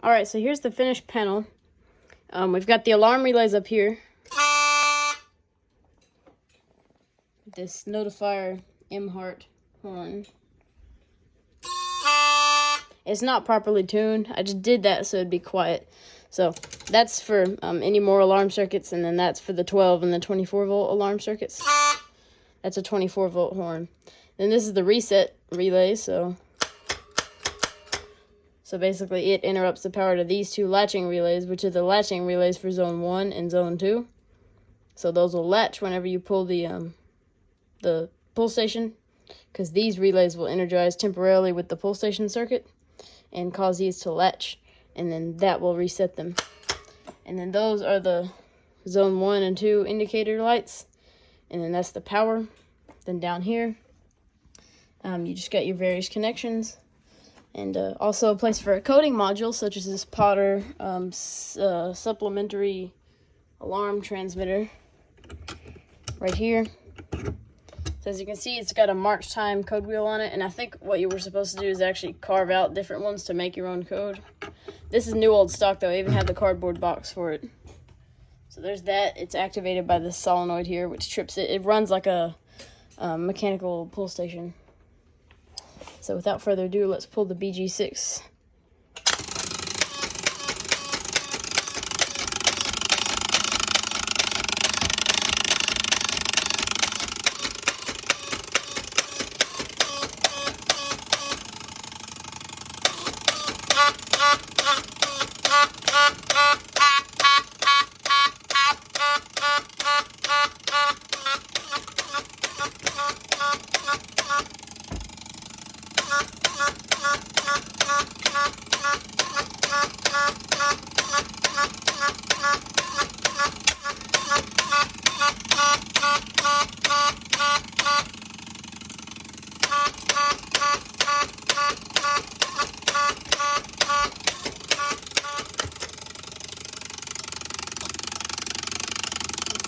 All right, so here's the finished panel. We've got the alarm relays up here. This notifier M-Heart horn. It's not properly tuned. I just did that so it'd be quiet. So that's for any more alarm circuits, and then that's for the 12 and the 24 volt alarm circuits. That's a 24 volt horn. Then this is the reset relay, so basically it interrupts the power to these two latching relays, which are the latching relays for zone 1 and zone 2. So those will latch whenever you pull the pull station, because these relays will energize temporarily with the pull station circuit and cause these to latch, and then that will reset them. And then those are the zone 1 and 2 indicator lights, and then that's the power. Then down here, you just got your various connections, and also a place for a coding module, such as this Potter supplementary alarm transmitter right here. So as you can see, it's got a March time code wheel on it, and I think what you were supposed to do is actually carve out different ones to make your own code. This is new old stock though. I even have the cardboard box for it. So there's that. It's activated by this solenoid here, which trips it. It runs like a mechanical pull station. So without further ado, let's pull the BG6.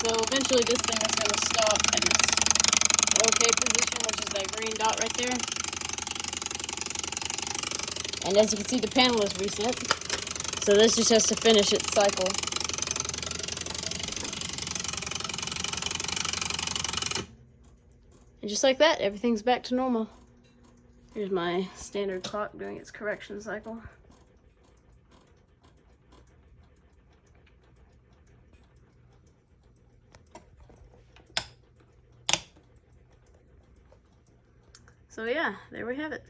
So eventually this thing is going to stop in its OK position, which is that green dot right there. And as you can see, the panel is reset. So this just has to finish its cycle. And just like that, everything's back to normal. Here's my standard clock doing its correction cycle. So yeah, there we have it.